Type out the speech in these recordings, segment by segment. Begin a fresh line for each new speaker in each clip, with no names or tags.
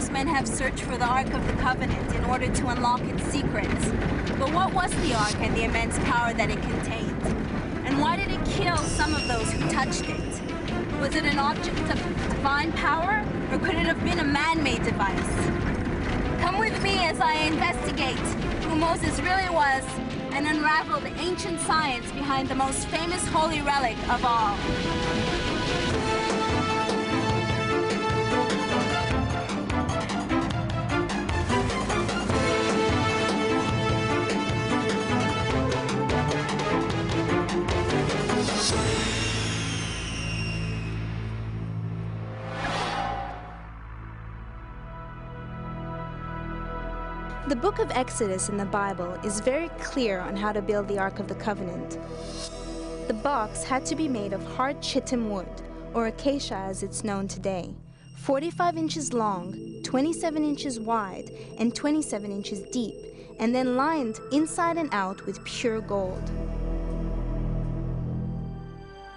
years, men have searched for the Ark of the Covenant in order to unlock its secrets. But what was the Ark and the immense power that it contained? And why did it kill some of those who touched it? Was it an object of divine power, or could it have been a man-made device? Come with me as I investigate who Moses really was and unravel the ancient science behind the most famous holy relic of all.
The book of Exodus in the Bible is very clear on how to build the Ark of the Covenant. The box had to be made of hard chitim wood, or acacia as it's known today, 45 inches long, 27 inches wide, and 27 inches deep, and then lined inside and out with pure gold.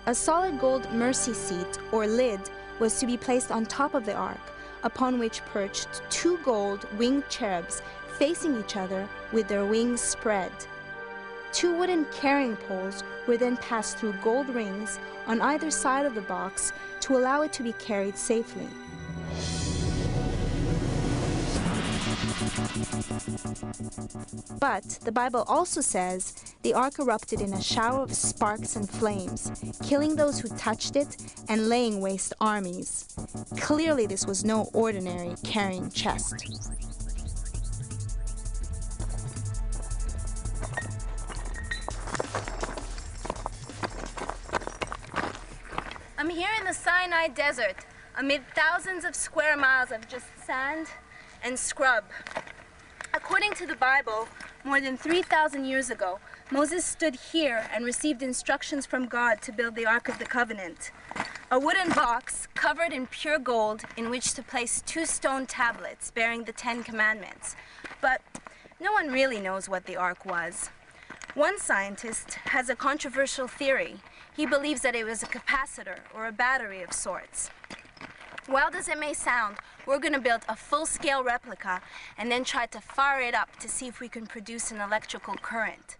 A solid gold mercy seat, or lid, was to be placed on top of the ark, upon which perched 2 gold winged cherubs facing each other with their wings spread. 2 wooden carrying poles were then passed through gold rings on either side of the box to allow it to be carried safely. But the Bible also says the ark erupted in a shower of sparks and flames, killing those who touched it and laying waste armies. Clearly this was no ordinary carrying chest.
I'm here in the Sinai Desert, amid thousands of square miles of just sand and scrub. According to the Bible, more than 3,000 years ago, Moses stood here and received instructions from God to build the Ark of the Covenant. A wooden box covered in pure gold in which to place 2 stone tablets bearing the 10 Commandments. But no one really knows what the Ark was. One scientist has a controversial theory. He believes that it was a capacitor or a battery of sorts. Wild as it may sound, we're going to build a full-scale replica and then try to fire it up to see if we can produce an electrical current.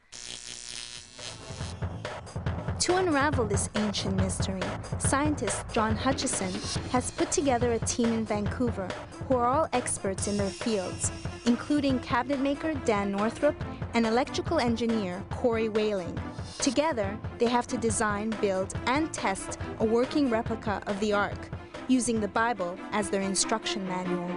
To unravel this ancient mystery, scientist John Hutchison has put together a team in Vancouver who are all experts in their fields, including cabinet maker Dan Northrup and electrical engineer Corey Whaling. Together, they have to design, build, and test a working replica of the Ark, using the Bible as their instruction manual.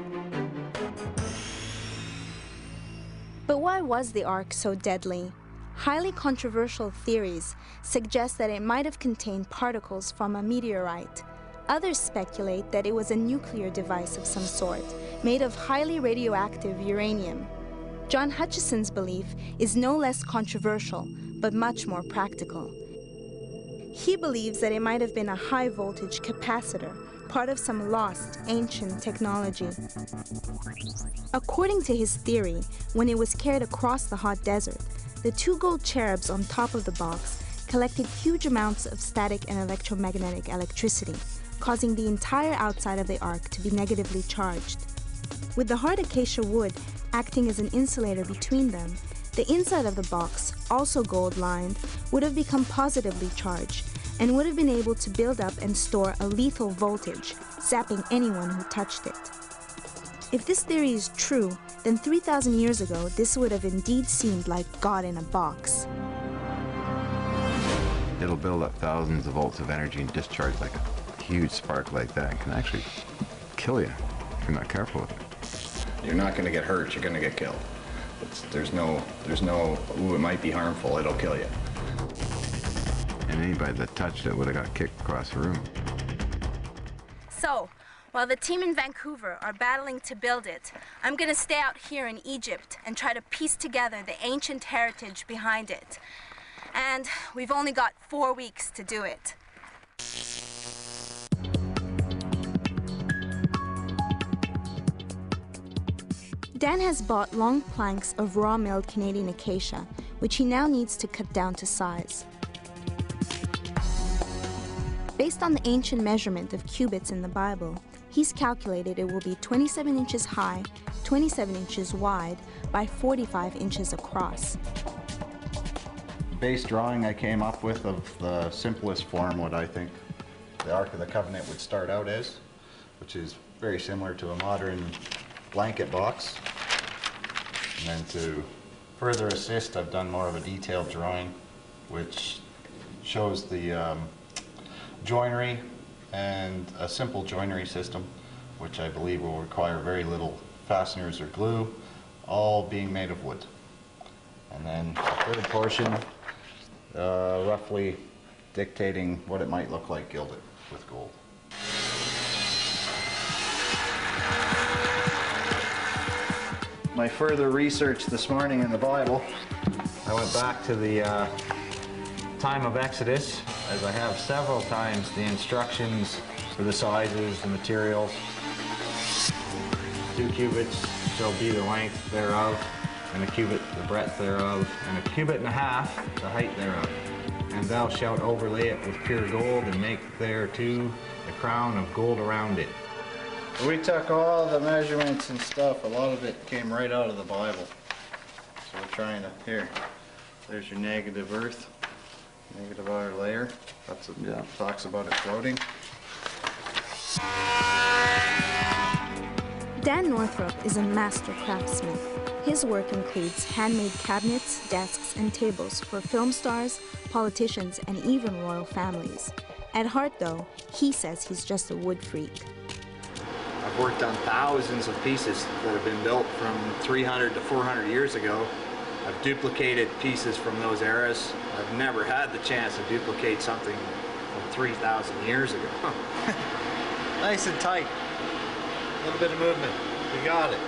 But why was the Ark so deadly? Highly controversial theories suggest that it might have contained particles from a meteorite. Others speculate that it was a nuclear device of some sort, made of highly radioactive uranium. John Hutchison's belief is no less controversial, but much more practical. He believes that it might have been a high-voltage capacitor, part of some lost, ancient technology. According to his theory, when it was carried across the hot desert, the 2 gold cherubs on top of the box collected huge amounts of static and electromagnetic electricity, causing the entire outside of the Ark to be negatively charged. With the hard acacia wood acting as an insulator between them, the inside of the box, also gold-lined, would have become positively charged and would have been able to build up and store a lethal voltage, zapping anyone who touched it. If this theory is true, then 3,000 years ago, this would have indeed seemed like God in a box.
It'll build up thousands of volts of energy and discharge like a huge spark like that. It can actually kill you if you're not careful with it.
You're not going to get hurt, you're going to get killed. There's no, ooh, it might be harmful, it'll kill you.
And anybody that touched it would have got kicked across the room.
So, while the team in Vancouver are battling to build it, I'm going to stay out here in Egypt and try to piece together the ancient heritage behind it. And we've only got 4 weeks to do it.
Dan has bought long planks of raw milled Canadian acacia, which he now needs to cut down to size. Based on the ancient measurement of cubits in the Bible, he's calculated it will be 27 inches high, 27 inches wide, by 45 inches across.
Base drawing I came up with of the simplest form, what I think the Ark of the Covenant would start out as, which is very similar to a modern blanket box. And then to further assist, I've done more of a detailed drawing, which shows the joinery and a simple joinery system, which I believe will require very little fasteners or glue, all being made of wood. And then the third portion, roughly dictating what it might look like gilded with gold. My further research this morning in the Bible, I went back to the time of Exodus, as I have several times the instructions for the sizes, the materials. 2 cubits shall be the length thereof, and a cubit the breadth thereof, and a cubit and a half the height thereof. And thou shalt overlay it with pure gold, and make thereto a crown of gold around it. We took all the measurements and stuff, a lot of it came right out of the Bible. So we're trying to, here, there's your negative earth, negative outer layer. That's what talks about it floating.
Dan Northrop is a master craftsman. His work includes handmade cabinets, desks, and tables for film stars, politicians, and even royal families. At heart, though, he says he's just a wood freak.
I've worked on thousands of pieces that have been built from 300 to 400 years ago. I've duplicated pieces from those eras. I've never had the chance to duplicate something from 3,000 years ago. Nice and tight. A little bit of movement. We got it.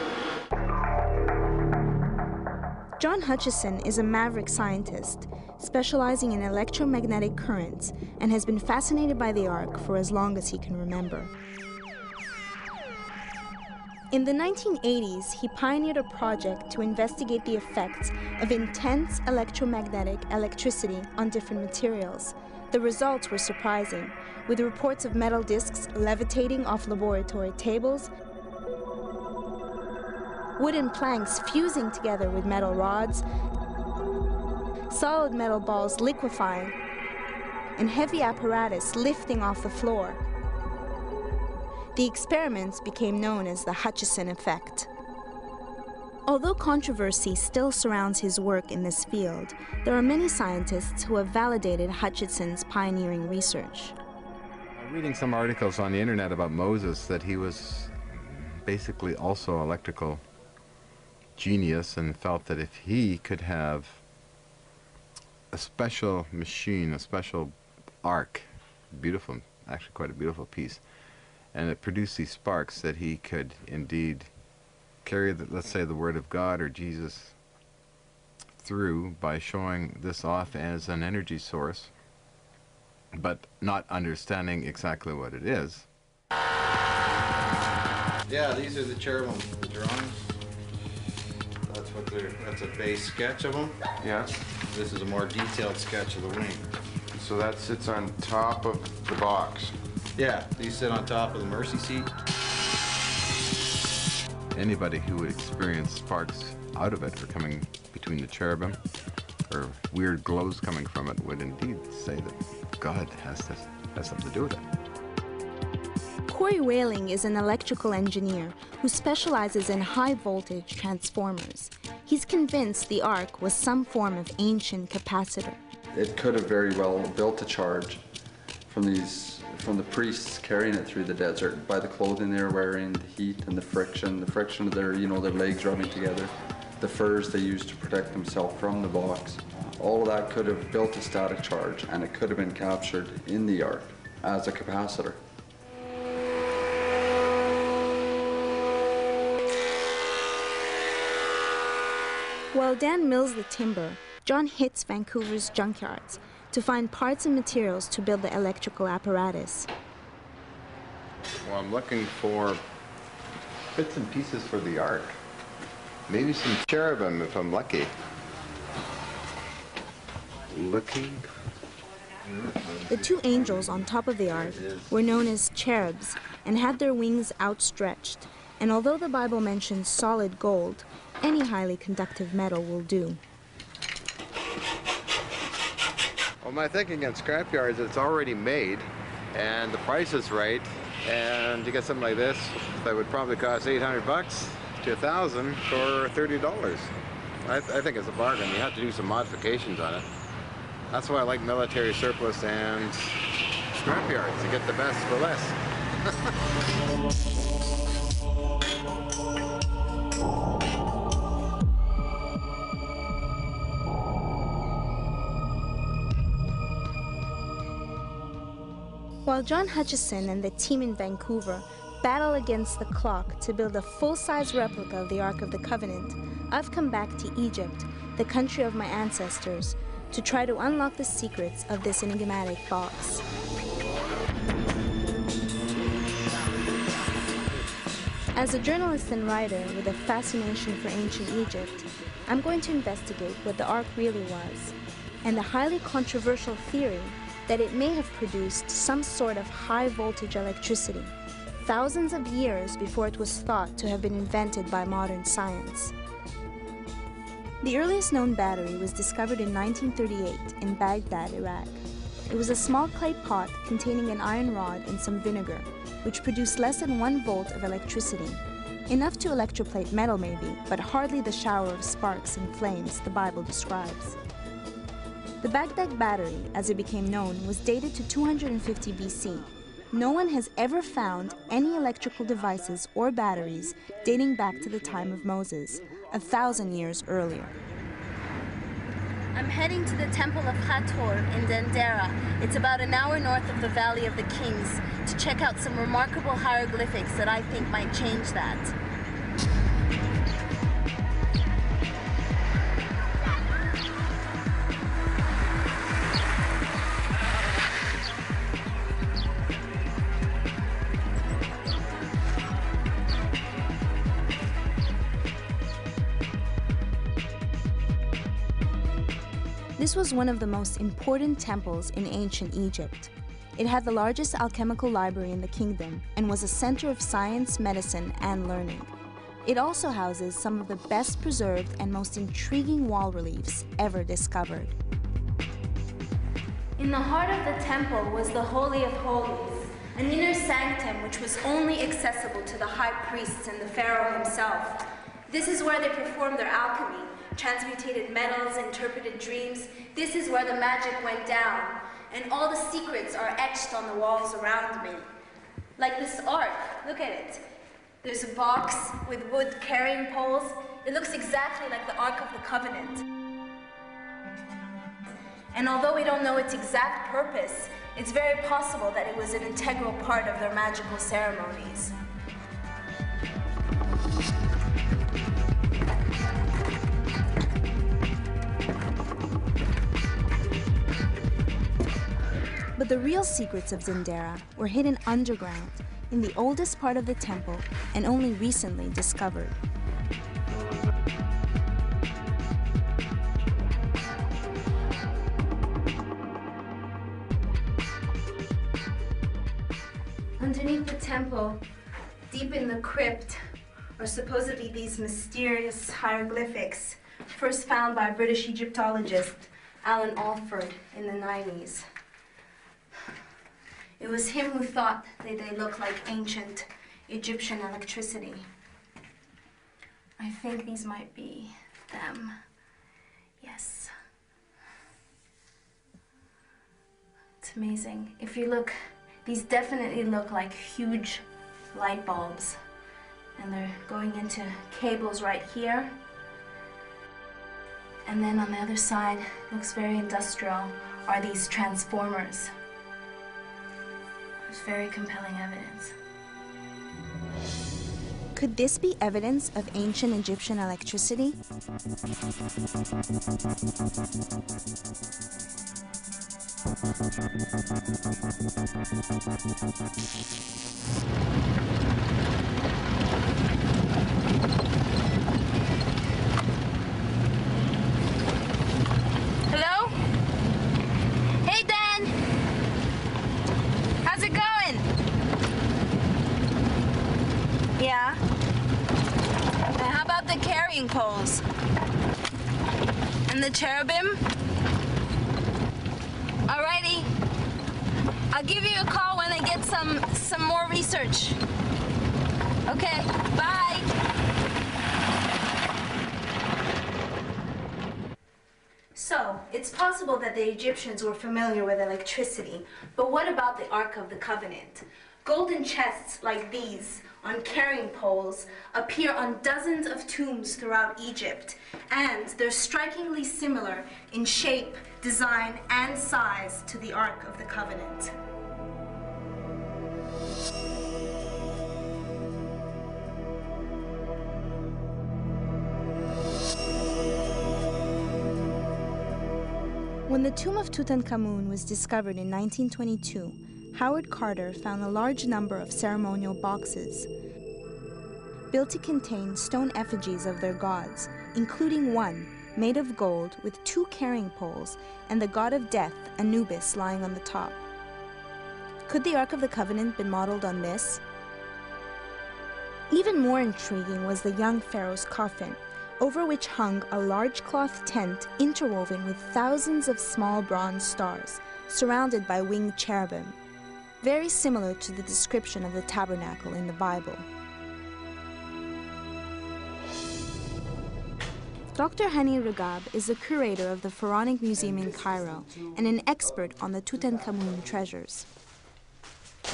John Hutchison is a maverick scientist, specializing in electromagnetic currents, and has been fascinated by the Ark for as long as he can remember. In the 1980s, he pioneered a project to investigate the effects of intense electromagnetic electricity on different materials. The results were surprising, with reports of metal discs levitating off laboratory tables, wooden planks fusing together with metal rods, solid metal balls liquefying, and heavy apparatus lifting off the floor. The experiments became known as the Hutchison effect. Although controversy still surrounds his work in this field, there are many scientists who have validated Hutchison's pioneering research.
I'm reading some articles on the internet about Moses that he was basically also electrical genius, and felt that if he could have a special machine, a special ark, beautiful, actually quite a beautiful piece, and it produced these sparks, that he could indeed carry, let's say, the word of God or Jesus through by showing this off as an energy source, but not understanding exactly what it is.
Yeah, these are the cherubim drawings. That's a base sketch of them.
Yes.
This is a more detailed sketch of the wing.
So that sits on top of the box.
Yeah, these sit on top of the mercy seat.
Anybody who would experience sparks out of it or coming between the cherubim, or weird glows coming from it, would indeed say that God has something to do with it.
Corey Whaling is an electrical engineer who specializes in high-voltage transformers. He's convinced the Ark was some form of ancient capacitor.
It could have very well built a charge from the priests carrying it through the desert, by the clothing they were wearing, the heat and the friction of their legs rubbing together, the furs they used to protect themselves from the box. All of that could have built a static charge, and it could have been captured in the Ark as a capacitor.
While Dan mills the timber, John hits Vancouver's junkyards to find parts and materials to build the electrical apparatus.
Well, I'm looking for bits and pieces for the Ark. Maybe some cherubim if I'm lucky. Looking
The two angels on top of the ark were known as cherubs and had their wings outstretched, and although the Bible mentions solid gold, any highly conductive metal will do.
Well, my thinking on scrapyards, it's already made, and the price is right, and you get something like this that would probably cost $800 to $1,000 for $30. I think it's a bargain. You have to do some modifications on it. That's why I like military surplus and scrapyards, to get the best for less.
While John Hutchison and the team in Vancouver battle against the clock to build a full-size replica of the Ark of the Covenant, I've come back to Egypt, the country of my ancestors, to try to unlock the secrets of this enigmatic box. As a journalist and writer with a fascination for ancient Egypt, I'm going to investigate what the Ark really was, and the highly controversial theory that it may have produced some sort of high-voltage electricity, thousands of years before it was thought to have been invented by modern science. The earliest known battery was discovered in 1938 in Baghdad, Iraq. It was a small clay pot containing an iron rod and some vinegar, which produced less than 1 volt of electricity. Enough to electroplate metal maybe, but hardly the shower of sparks and flames the Bible describes. The Baghdad battery, as it became known, was dated to 250 BC. No one has ever found any electrical devices or batteries dating back to the time of Moses, 1,000 years earlier.
I'm heading to the Temple of Hathor in Dendera. It's about an hour north of the Valley of the Kings to check out some remarkable hieroglyphics that I think might change that.
This was one of the most important temples in ancient Egypt. It had the largest alchemical library in the kingdom and was a center of science, medicine, and learning. It also houses some of the best preserved and most intriguing wall reliefs ever discovered.
In the heart of the temple was the Holy of Holies, an inner sanctum which was only accessible to the high priests and the pharaoh himself. This is where they performed their alchemy, transmutated metals, interpreted dreams. This is where the magic went down, and all the secrets are etched on the walls around me. Like this ark, look at it. There's a box with wood carrying poles. It looks exactly like the Ark of the Covenant. And although we don't know its exact purpose, it's very possible that it was an integral part of their magical ceremonies.
But the real secrets of Dendera were hidden underground, in the oldest part of the temple and only recently discovered.
Underneath the temple, deep in the crypt, are supposedly these mysterious hieroglyphics, first found by British Egyptologist Alan Alford in the 90s. It was him who thought that they looked like ancient Egyptian electricity. I think these might be them. Yes. It's amazing. If you look, these definitely look like huge light bulbs. And they're going into cables right here. And then on the other side, looks very industrial, are these transformers. It's very compelling evidence.
Could this be evidence of ancient Egyptian electricity?
Hello? Hey, Dan! carrying poles. And the cherubim. Alrighty. I'll give you a call when I get some more research. Okay, bye.
So, it's possible that the Egyptians were familiar with electricity, but what about the Ark of the Covenant? Golden chests like these on carrying poles appear on dozens of tombs throughout Egypt, and they're strikingly similar in shape, design, and size to the Ark of the Covenant. When the tomb of Tutankhamun was discovered in 1922, Howard Carter found a large number of ceremonial boxes built to contain stone effigies of their gods, including one made of gold with 2 carrying poles and the god of death, Anubis, lying on the top. Could the Ark of the Covenant be modeled on this? Even more intriguing was the young pharaoh's coffin, over which hung a large cloth tent interwoven with thousands of small bronze stars, surrounded by winged cherubim, very similar to the description of the tabernacle in the Bible. Dr. Hani Regab is the curator of the Pharaonic Museum in Cairo and an expert on the Tutankhamun treasures.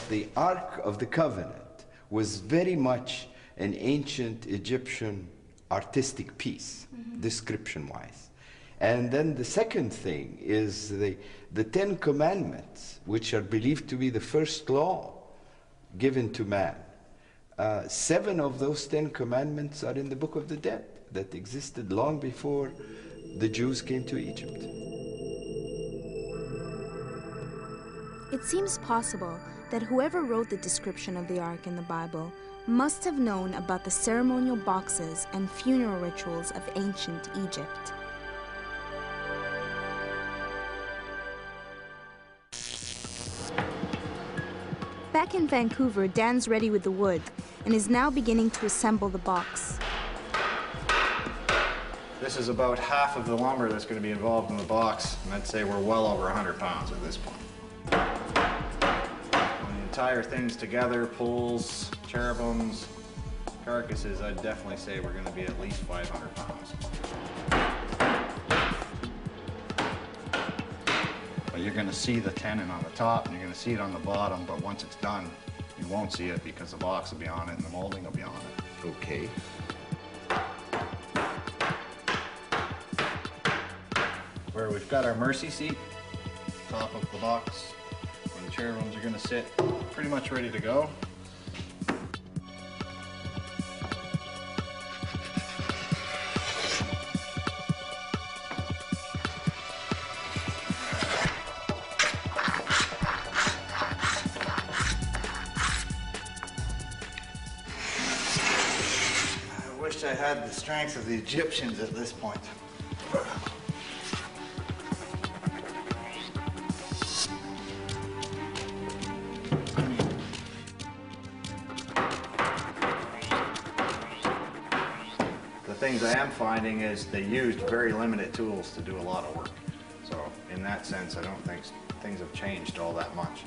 The Ark of the Covenant was very much an ancient Egyptian artistic piece, description-wise. And then the second thing is the 10 Commandments, which are believed to be the first law given to man. 7 of those 10 Commandments are in the Book of the Dead that existed long before the Jews came to Egypt.
It seems possible that whoever wrote the description of the Ark in the Bible must have known about the ceremonial boxes and funeral rituals of ancient Egypt. Back in Vancouver, Dan's ready with the wood and is now beginning to assemble the box.
This is about half of the lumber that's going to be involved in the box, and I'd say we're well over 100 pounds at this point. When the entire thing's together, poles, cherubims, carcasses, I'd definitely say we're going to be at least 500 pounds. But you're going to see the tenon on the top, and you're going to see it on the bottom, but once it's done, you won't see it because the box will be on it and the molding will be on it.
Okay.
Where we've got our mercy seat, top of the box, where the cherubims are going to sit, pretty much ready to go. I wish I had the strength of the Egyptians at this point. The things I am finding is they used very limited tools to do a lot of work. So in that sense, I don't think things have changed all that much.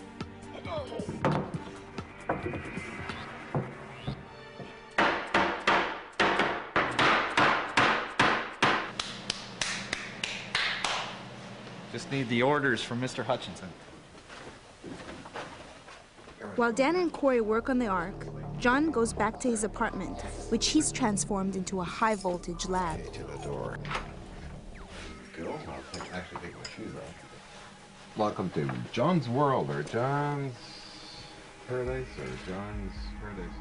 Just need the orders from Mr. Hutchinson.
While Dan and Corey work on the Ark, John goes back to his apartment, which he's transformed into a high-voltage lab.
To the door. Cool. I'll actually take my shoes off. Welcome to John's World, or John's Paradise, or John's Paradise.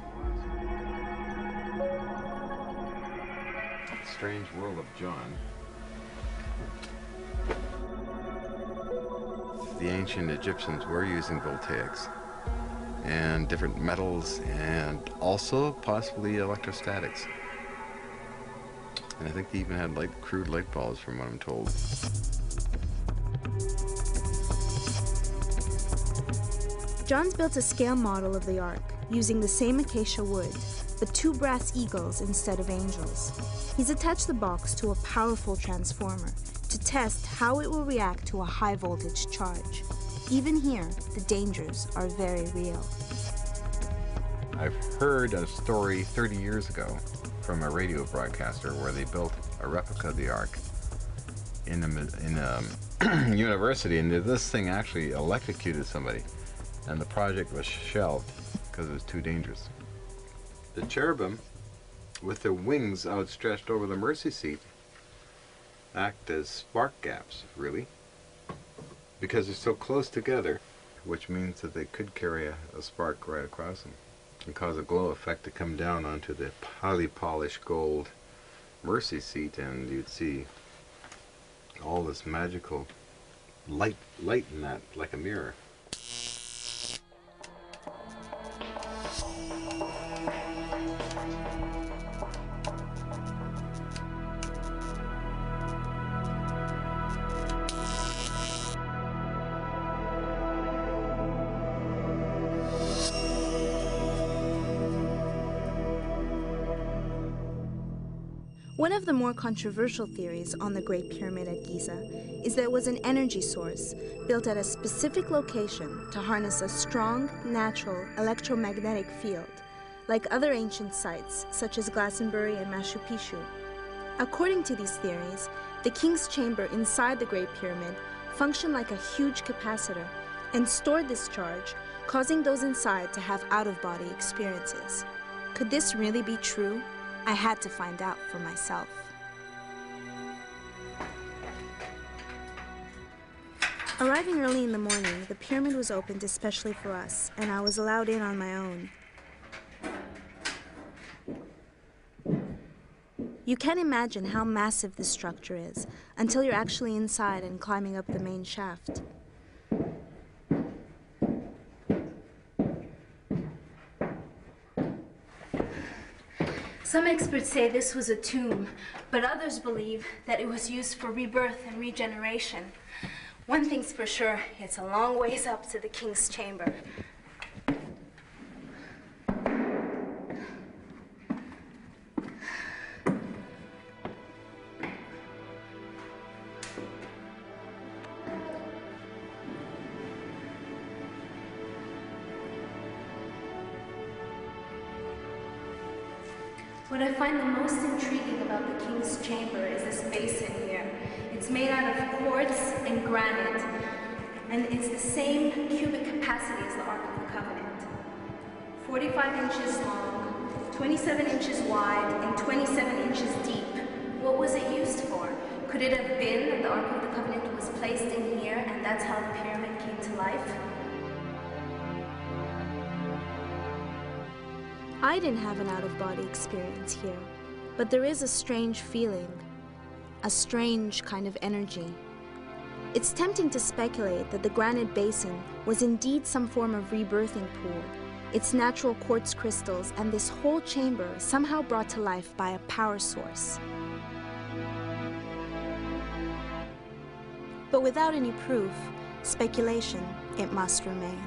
Strange World of John. The ancient Egyptians were using voltaics and different metals, and also possibly electrostatics. And I think they even had crude light bulbs, from what I'm told.
John's built a scale model of the Ark, using the same acacia wood, but 2 brass eagles instead of angels. He's attached the box to a powerful transformer to test how it will react to a high voltage charge. Even here, the dangers are very real.
I've heard a story 30 years ago from a radio broadcaster where they built a replica of the Ark in a university, and this thing actually electrocuted somebody, and the project was shelved because it was too dangerous. The cherubim, with their wings outstretched over the mercy seat, act as spark gaps, really, because they're so close together, which means that they could carry a spark right across them and cause a glow effect to come down onto the highly polished gold mercy seat, and you'd see all this magical light in that, like a mirror.
One of the more controversial theories on the Great Pyramid at Giza is that it was an energy source built at a specific location to harness a strong, natural electromagnetic field, like other ancient sites such as Glastonbury and Machu Picchu. According to these theories, the king's chamber inside the Great Pyramid functioned like a huge capacitor and stored this charge, causing those inside to have out-of-body experiences. Could this really be true? I had to find out for myself. Arriving early in the morning, the pyramid was opened especially for us, and I was allowed in on my own. You can't imagine how massive this structure is until you're actually inside and climbing up the main shaft.
Some experts say this was a tomb, but others believe that it was used for rebirth and regeneration. One thing's for sure, it's a long ways up to the king's chamber. What I find the most intriguing about the king's chamber is this basin here. It's made out of quartz and granite, and it's the same cubic capacity as the Ark of the Covenant. 45 inches long, 27 inches wide, and 27 inches deep. What was it used for? Could it have been that the Ark of the Covenant was placed in here, and that's how the pyramid came to life?
I didn't have an out-of-body experience here, but there is a strange feeling, a strange kind of energy. It's tempting to speculate that the granite basin was indeed some form of rebirthing pool, its natural quartz crystals and this whole chamber somehow brought to life by a power source. But without any proof, speculation, it must remain.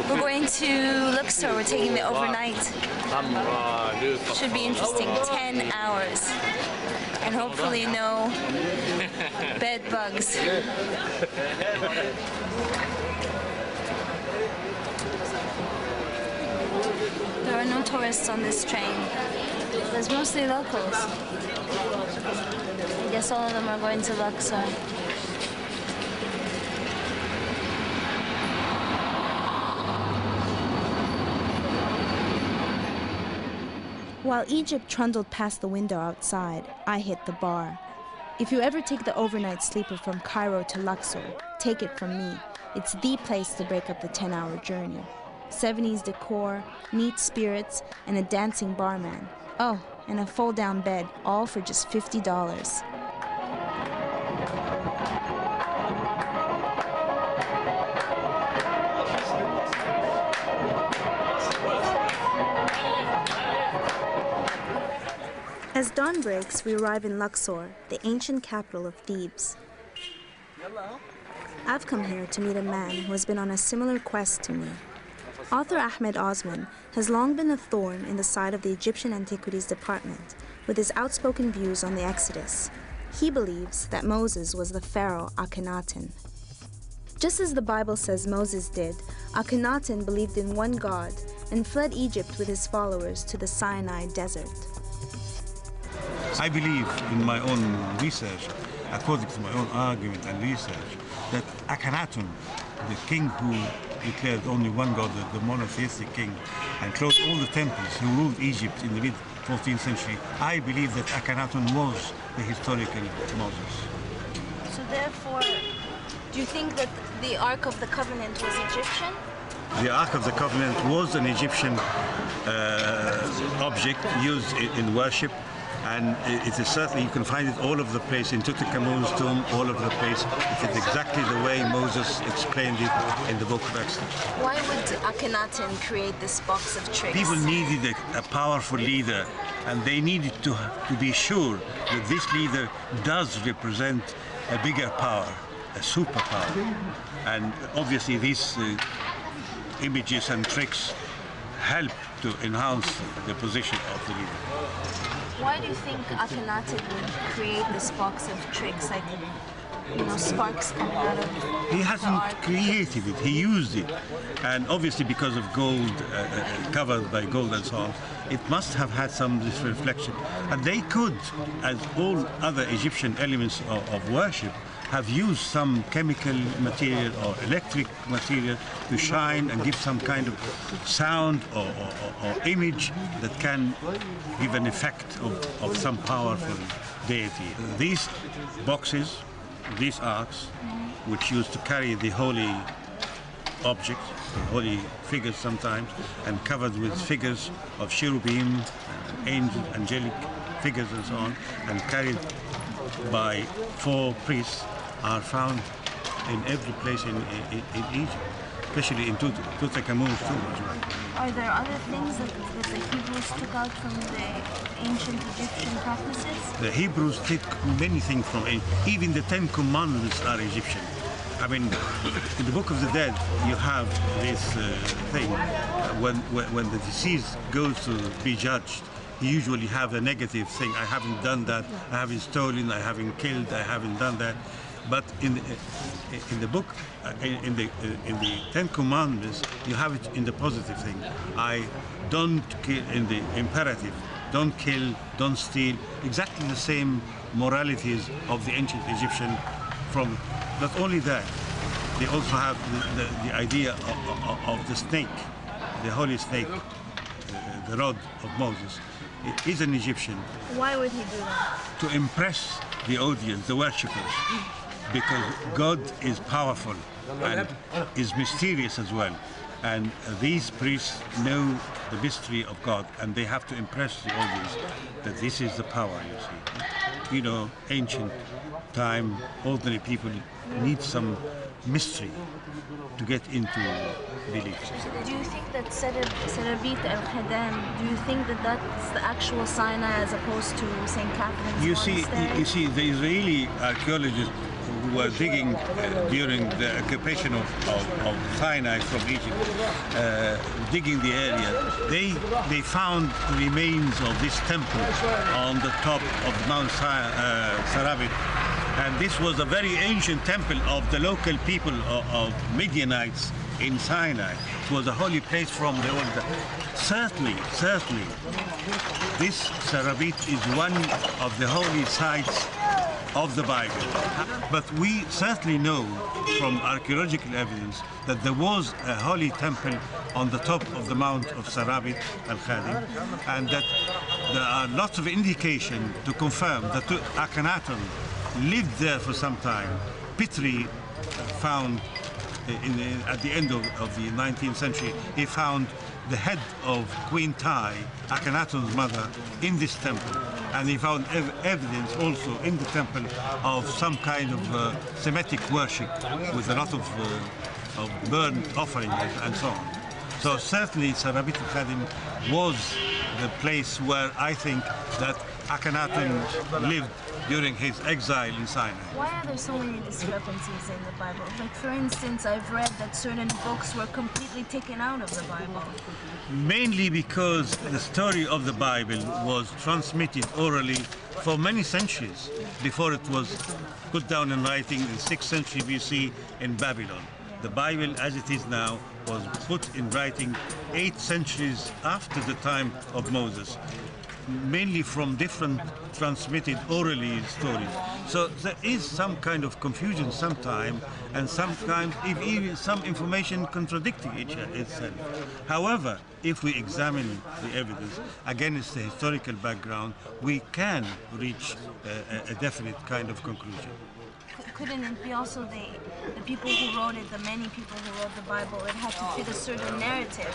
We're going to Luxor. We're taking the overnight. Should be interesting. 10 hours. And hopefully no bed bugs. There are no tourists on this train. There's mostly locals. I guess all of them are going to Luxor.
While Egypt trundled past the window outside, I hit the bar. If you ever take the overnight sleeper from Cairo to Luxor, take it from me. It's the place to break up the 10-hour journey. 70s decor, neat spirits, and a dancing barman. Oh, and a fold-down bed, all for just $50. As dawn breaks, we arrive in Luxor, the ancient capital of Thebes. I've come here to meet a man who has been on a similar quest to me. Author Ahmed Osman has long been a thorn in the side of the Egyptian Antiquities Department with his outspoken views on the Exodus. He believes that Moses was the pharaoh Akhenaten. Just as the Bible says Moses did, Akhenaten believed in one God and fled Egypt with his followers to the Sinai desert.
I believe in my own research, according to my own argument and research, that Akhenaten, the king who declared only one God, the monotheistic king, and closed all the temples, who ruled Egypt in the mid-14th century, I believe that Akhenaten was the historical Moses.
So therefore, do you think that the Ark of the Covenant was Egyptian?
The Ark of the Covenant was an Egyptian object used in worship, and it is certainly, you can find it all over the place, in Tutankhamun's tomb, all over the place. It is exactly the way Moses explained it in the book of Exodus.
Why would Akhenaten create this box of tricks?
People needed a powerful leader, and they needed to be sure that this leader does represent a bigger power, a superpower. And obviously these images and tricks help to enhance the position of the leader.
Why do you think Akhenaten would create this box of tricks, like, you know, sparks coming out of
He hasn't created it, he used it. And obviously because of gold, covered by gold and so on, it must have had some reflection. And they could, as all other Egyptian elements of worship, have used some chemical material or electric material to shine and give some kind of sound or image that can give an effect of some powerful deity. These boxes, these arks, which used to carry the holy objects, the holy figures sometimes, and covered with figures of cherubim, angelic figures and so on, and carried by 4 priests, are found in every place in Egypt, especially in Tutankhamun's tomb as well.
Are there other things that the Hebrews took out from the ancient Egyptian practices?
The Hebrews took many things from it. Even the 10 Commandments are Egyptian. I mean, in the Book of the Dead, you have this thing, when the deceased goes to be judged, you usually have a negative thing. I haven't done that, I haven't stolen, I haven't killed, I haven't done that. But in the book, in the 10 Commandments, you have it in the positive thing. I don't kill, in the imperative, don't kill, don't steal. Exactly the same moralities of the ancient Egyptian. From not only that, they also have the idea of the snake, the holy snake, the rod of Moses. It is an Egyptian.
Why would he do that?
To impress the audience, the worshippers. Because God is powerful and is mysterious as well. And these priests know the mystery of God, and they have to impress the audience that this is the power, you see. You know, ancient time, ordinary people need some mystery to get into belief.
Do you think that Serabit al-Khadam, do you think that that's the actual Sinai as opposed to St. Catherine's Monastery?
You see, the Israeli archaeologists who were digging during the occupation of Sinai from Egypt, digging the area, they found remains of this temple on the top of Mount Sarabit. And this was a very ancient temple of the local people of Midianites in Sinai. It was a holy place from the old. Certainly, this Sarabit is one of the holy sites of the Bible. But we certainly know from archaeological evidence that there was a holy temple on the top of the Mount of Sarabit al-Khadim, and that there are lots of indication to confirm that Akhenaten lived there for some time. Petrie found at the end of the 19th century, he found the head of Queen Tai, Akhenaten's mother, in this temple. And he found evidence also in the temple of some kind of Semitic worship with a lot of burnt offerings and so on. So certainly Sarabit al-Khadim was the place where I think that Akhenaten lived during his exile in Sinai.
Why are there so many discrepancies in the Bible? Like, for instance, I've read that certain books were completely taken out of the Bible.
Mainly because the story of the Bible was transmitted orally for many centuries before it was put down in writing in 6th century BC in Babylon. The Bible, as it is now, was put in writing 8 centuries after the time of Moses, mainly from different transmitted orally stories. So there is some kind of confusion sometimes, and sometimes even some information contradicting itself. However, if we examine the evidence against the historical background, we can reach a definite kind of conclusion.
Couldn't it be also the people who wrote it, the many people who wrote the Bible, it had to fit a certain narrative.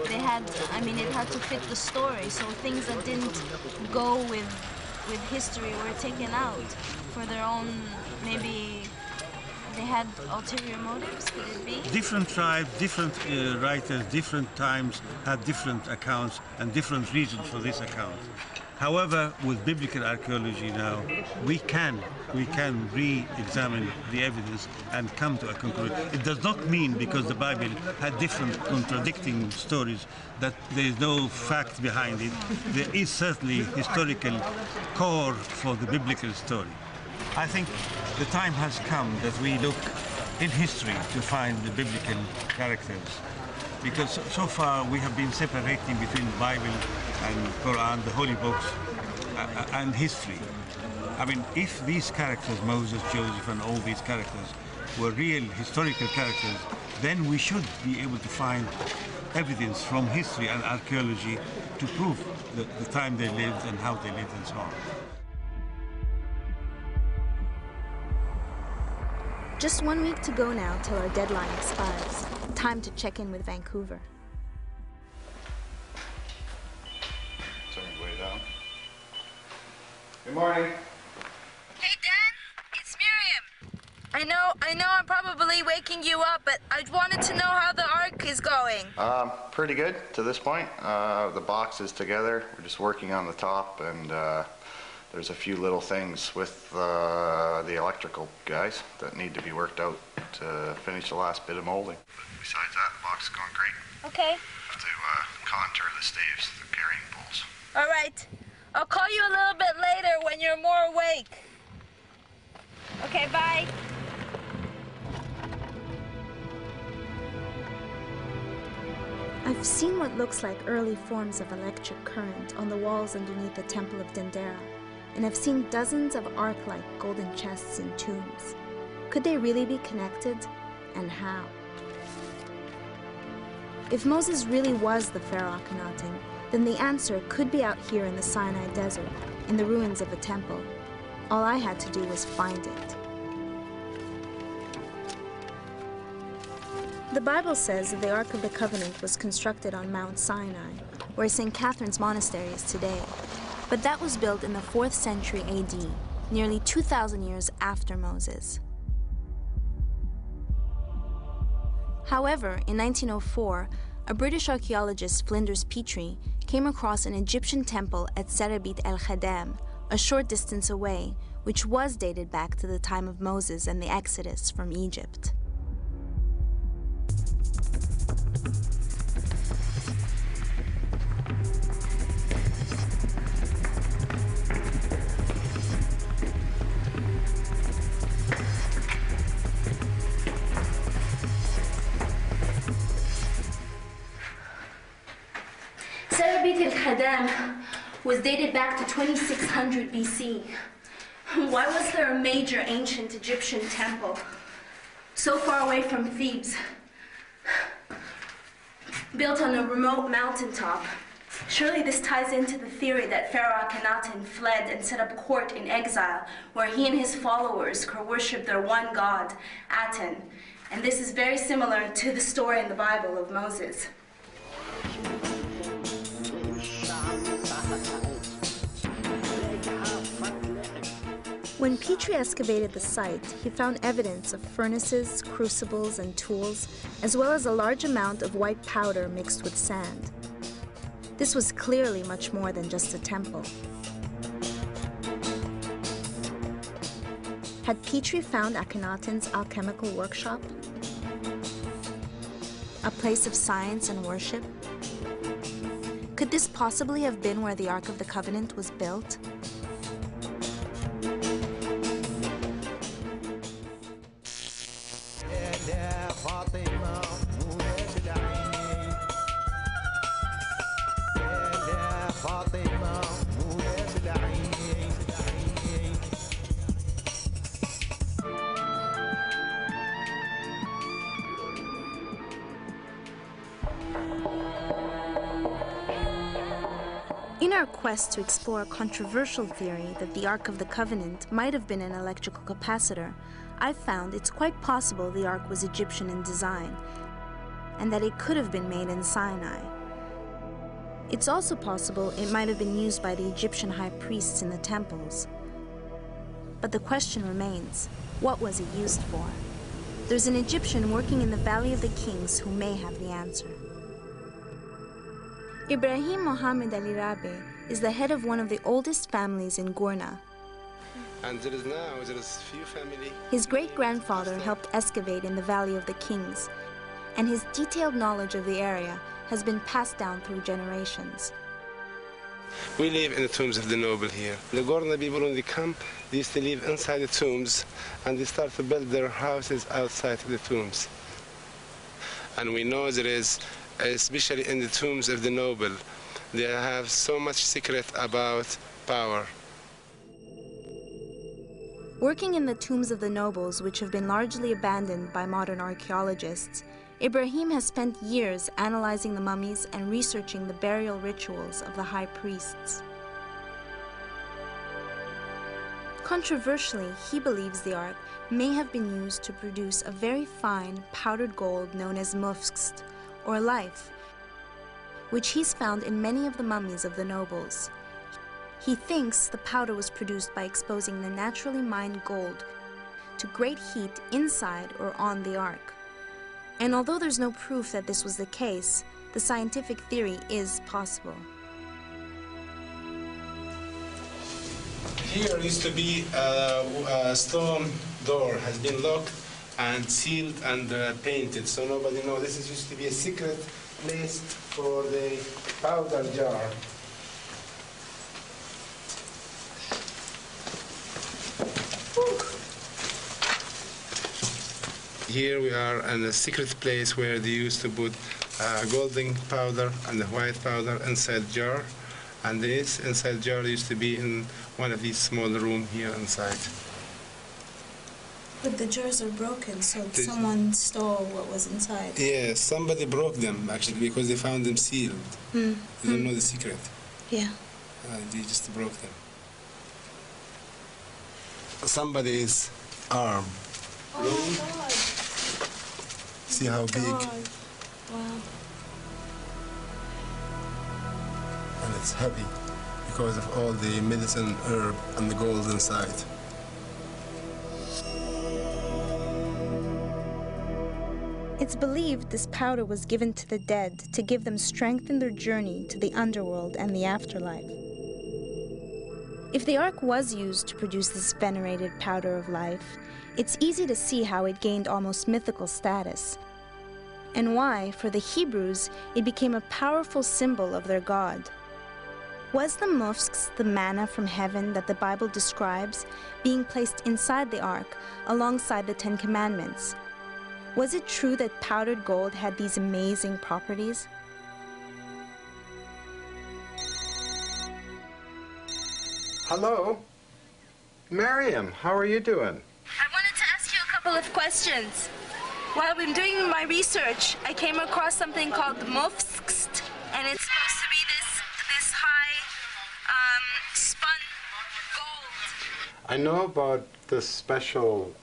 It had to fit the story, so things that didn't go with history were taken out for their own, maybe they had ulterior motives, could it be?
Different tribes, different writers, different times had different accounts and different reasons for this account. However, with biblical archaeology now, we can re-examine the evidence and come to a conclusion. It does not mean because the Bible had different contradicting stories that there is no fact behind it. There is certainly historical core for the biblical story. I think the time has come that we look in history to find the biblical characters, because so far we have been separating between the Bible and Quran, the holy books, and history. I mean, if these characters, Moses, Joseph, and all these characters, were real historical characters, then we should be able to find evidence from history and archaeology to prove the time they lived and how they lived and so on.
Just 1 week to go now till our deadline expires. Time to check in with Vancouver.
Turn way down. Good morning.
Hey, Dan, it's Miriam. I know I'm probably waking you up, but I wanted to know how the Ark is going.
Pretty good to this point. The box is together. We're just working on the top, and there's a few little things with the electrical guys that need to be worked out to finish the last bit of molding. But besides that, the box is going great.
Okay.
Have to contour the staves, the carrying poles.
All right. I'll call you a little bit later when you're more awake. Okay, bye.
I've seen what looks like early forms of electric current on the walls underneath the Temple of Dendera, and I've seen dozens of ark-like golden chests in tombs. Could they really be connected, and how? If Moses really was the Pharaoh Akhenaten, then the answer could be out here in the Sinai Desert, in the ruins of a temple. All I had to do was find it. The Bible says that the Ark of the Covenant was constructed on Mount Sinai, where St. Catherine's Monastery is today. But that was built in the 4th century AD, nearly 2,000 years after Moses. However, in 1904, a British archaeologist, Flinders Petrie, came across an Egyptian temple at Serabit el-Khadam, a short distance away, which was dated back to the time of Moses and the Exodus from Egypt.
Serabit el-Khadam was dated back to 2600 BC. Why was there a major ancient Egyptian temple so far away from Thebes, built on a remote mountaintop? Surely this ties into the theory that Pharaoh Akhenaten fled and set up court in exile, where he and his followers could worship their one god, Aten. And this is very similar to the story in the Bible of Moses.
When Petrie excavated the site, he found evidence of furnaces, crucibles, and tools, as well as a large amount of white powder mixed with sand. This was clearly much more than just a temple. Had Petrie found Akhenaten's alchemical workshop? A place of science and worship? Could this possibly have been where the Ark of the Covenant was built? In our quest to explore a controversial theory that the Ark of the Covenant might have been an electrical capacitor, I found it's quite possible the Ark was Egyptian in design, and that it could have been made in Sinai. It's also possible it might have been used by the Egyptian high priests in the temples. But the question remains, what was it used for? There's an Egyptian working in the Valley of the Kings who may have the answer. Ibrahim Mohammed Ali Rabe is the head of one of the oldest families in Gourna.
And there is few family.
His great-grandfather helped excavate in the Valley of the Kings, and his detailed knowledge of the area has been passed down through generations.
We live in the tombs of the noble here. The Gourna people, when they come, they used to live inside the tombs, and they start to build their houses outside the tombs. And we know there is, especially in the tombs of the noble, they have so much secret about power.
Working in the tombs of the nobles, which have been largely abandoned by modern archaeologists, Ibrahim has spent years analyzing the mummies and researching the burial rituals of the high priests. Controversially, he believes the Ark may have been used to produce a very fine powdered gold known as mufskst, or life, which he's found in many of the mummies of the nobles. He thinks the powder was produced by exposing the naturally mined gold to great heat inside or on the Ark. And although there's no proof that this was the case, the scientific theory is possible.
Here used to be a stone door, has been locked and sealed and painted, so nobody knows. This is used to be a secret place for the powder jar. Here we are in a secret place where they used to put golden powder and the white powder inside jar, and this inside jar used to be in one of these small rooms here inside.
But the jars are broken, so someone stole what was inside.
Yeah, somebody broke them actually because they found them sealed. They don't know the secret.
Yeah.
They just broke them. Somebody's arm.
Oh my God.
See how big?
Wow.
And it's heavy because of all the medicine herb and the gold inside.
It's believed this powder was given to the dead to give them strength in their journey to the underworld and the afterlife. If the Ark was used to produce this venerated powder of life, it's easy to see how it gained almost mythical status, and why, for the Hebrews, it became a powerful symbol of their God. Was the mufskst the manna from heaven that the Bible describes being placed inside the Ark alongside the Ten Commandments? Was it true that powdered gold had these amazing properties?
Hello? Miriam, how are you doing?
I wanted to ask you a couple of questions. While I've been doing my research, I came across something called mufskst, and it's supposed to be this high spun gold.
I know about this special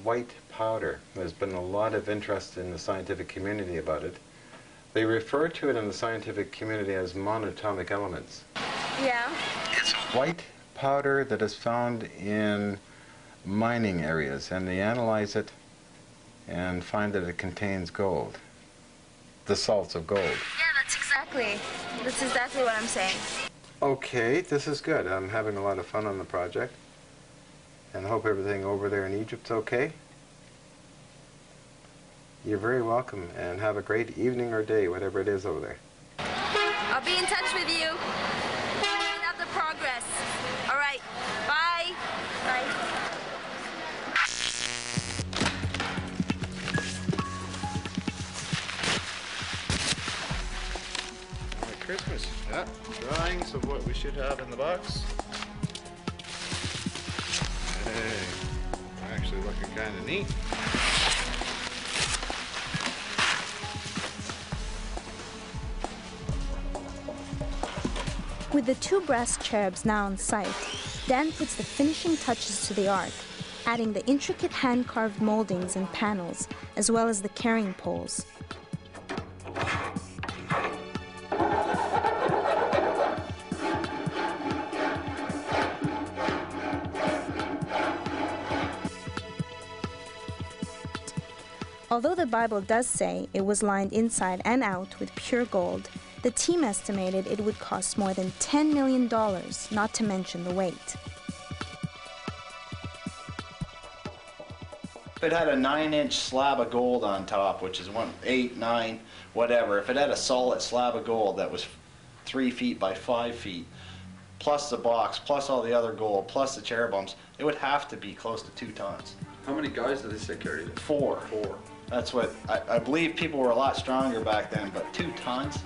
white powder. There's been a lot of interest in the scientific community about it. They refer to it in the scientific community as monatomic elements.
Yeah.
It's white powder that is found in mining areas, and they analyze it and find that it contains gold, the salts of gold.
Yeah, that's exactly Exactly. That's exactly what I'm saying.
Okay, this is good. I'm having a lot of fun on the project. And I hope everything over there in Egypt's okay. You're very welcome, and have a great evening or day, whatever it is over there.
I'll be in touch with you. Find out the progress. All right. Bye. Bye.
Merry Christmas. Yeah, drawings of what we should have in the box. Hey, actually looking kind of neat.
With the 2 brass cherubs now on site, Dan puts the finishing touches to the ark, adding the intricate hand-carved moldings and panels, as well as the carrying poles. Although the Bible does say it was lined inside and out with pure gold, the team estimated it would cost more than $10 million, not to mention the weight.
If it had a 9-inch slab of gold on top, which is 8, 9, whatever, if it had a solid slab of gold that was 3 feet by 5 feet, plus the box, plus all the other gold, plus the cherubims, it would have to be close to 2 tons.
How many guys did they say carried it?
4. That's what, I believe people were a lot stronger back then, but 2 tons?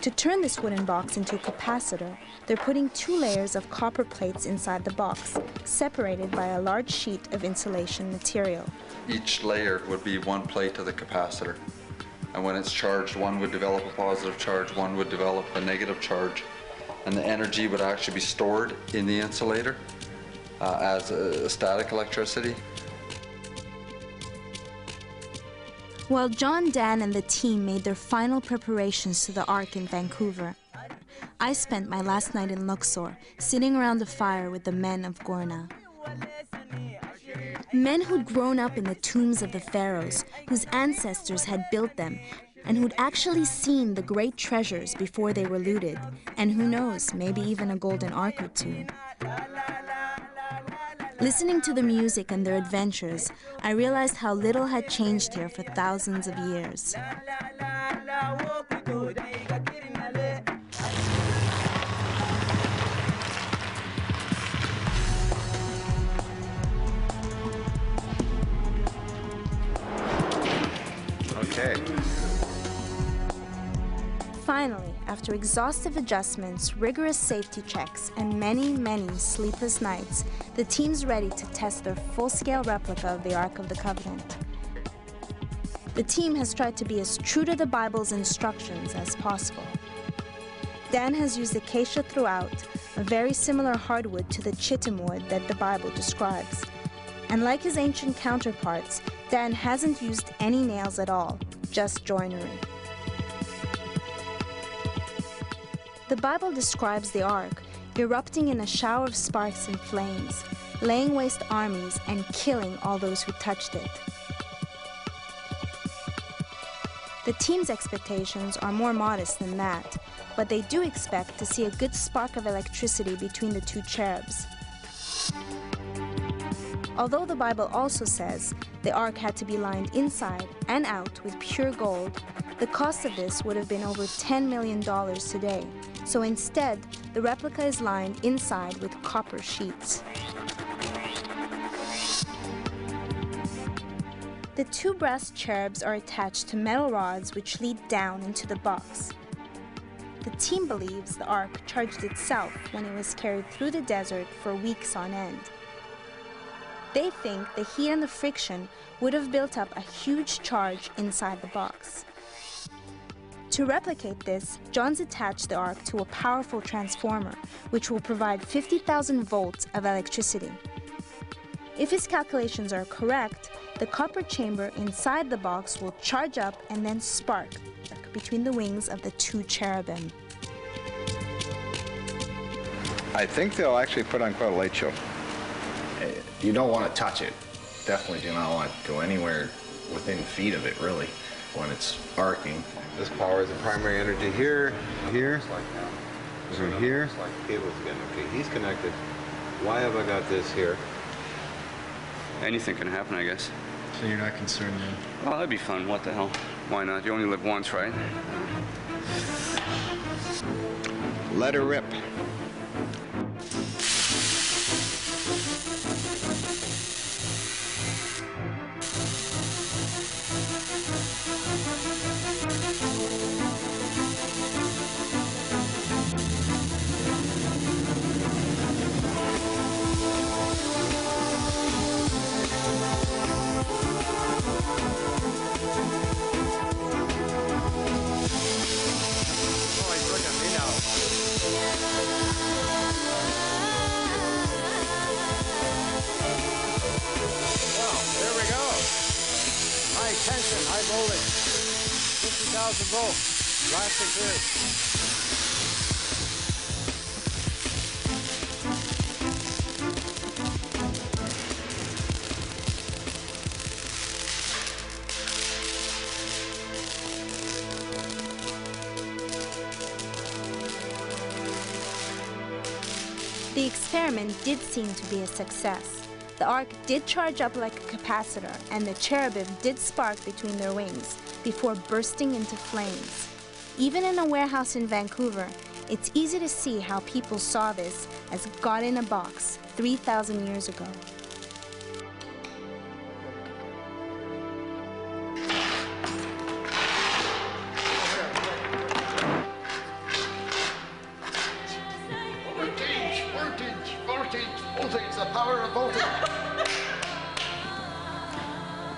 To turn this wooden box into a capacitor, they're putting 2 layers of copper plates inside the box, separated by a large sheet of insulation material.
Each layer would be 1 plate of the capacitor. And when it's charged, one would develop a positive charge, one would develop a negative charge. And the energy would actually be stored in the insulator as static electricity.
While John, Dan, and the team made their final preparations to the Ark in Vancouver, I spent my last night in Luxor, sitting around the fire with the men of Gorna. Men who'd grown up in the tombs of the pharaohs, whose ancestors had built them, and who'd actually seen the great treasures before they were looted, and who knows, maybe even a golden ark or 2. Listening to the music and their adventures, I realized how little had changed here for thousands of years.
Okay.
Finally, after exhaustive adjustments, rigorous safety checks, and many, many sleepless nights, the team's ready to test their full-scale replica of the Ark of the Covenant. The team has tried to be as true to the Bible's instructions as possible. Dan has used acacia throughout, a very similar hardwood to the chitim wood that the Bible describes. And like his ancient counterparts, Dan hasn't used any nails at all, just joinery. The Bible describes the Ark erupting in a shower of sparks and flames, laying waste armies and killing all those who touched it. The team's expectations are more modest than that, but they do expect to see a good spark of electricity between the 2 cherubs. Although the Bible also says the Ark had to be lined inside and out with pure gold, the cost of this would have been over $10 million today. So instead, the replica is lined inside with copper sheets. The 2 brass cherubs are attached to metal rods which lead down into the box. The team believes the Ark charged itself when it was carried through the desert for weeks on end. They think the heat and the friction would have built up a huge charge inside the box. To replicate this, John's attached the Ark to a powerful transformer, which will provide 50,000 volts of electricity. If his calculations are correct, the copper chamber inside the box will charge up and then spark between the wings of the 2 cherubim.
I think they'll actually put on quite a light show.
You don't want to touch it. definitely do not want to go anywhere within feet of it, really, when it's arcing.
This power is the primary energy here, here, so here. Cable's again. Okay, he's connected. Why have I got this here?
Anything can happen, I guess.
So you're not concerned then?
Oh, that'd be fun. What the hell? Why not? You only live once, right?
Let her rip.
Tension, high voltage, 50,000 volts, lasting through.
The experiment did seem to be a success. The ark did charge up like a capacitor, and the cherubim did spark between their wings before bursting into flames. Even in a warehouse in Vancouver, it's easy to see how people saw this as God in a box 3,000 years ago.
Voltage, the power of voltage.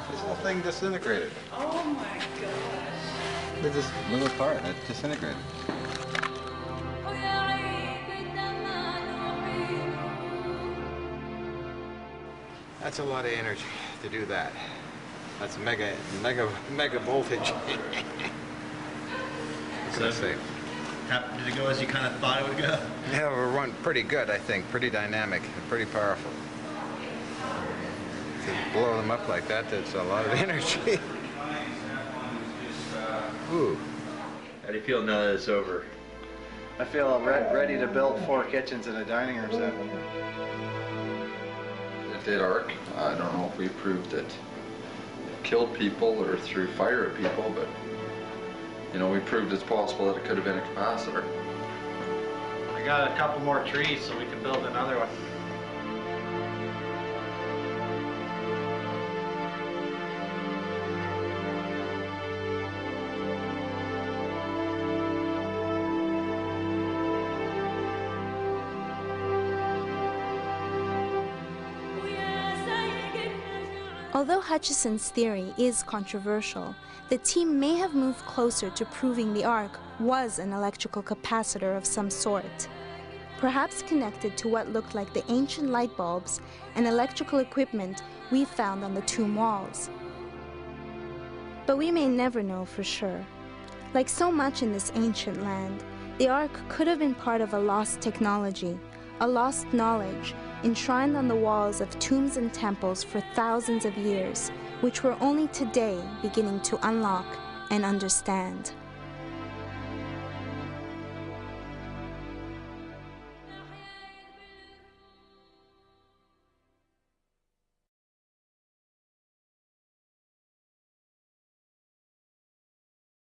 This whole thing disintegrated.
Oh my gosh.
Look at this little part, it disintegrated. That's a lot of energy to do that. That's mega voltage.
So, did it go as you kind of thought it would go?
Yeah, we're run pretty good, I think. Pretty dynamic, pretty powerful. To blow them up like that, that's a lot of energy. Ooh.
How do you feel now that it's over?
I feel ready to build 4 kitchens and a dining room set.
It did arc. I don't know if we proved it killed people or threw fire at people, but you know, we proved it's possible that it could have been a capacitor.
I got a couple more trees so we can build another one.
Although Hutchison's theory is controversial, the team may have moved closer to proving the ark was an electrical capacitor of some sort, perhaps connected to what looked like the ancient light bulbs and electrical equipment we found on the tomb walls. But we may never know for sure. Like so much in this ancient land, the ark could have been part of a lost technology, a lost knowledge, enshrined on the walls of tombs and temples for thousands of years, which we're only today beginning to unlock and understand.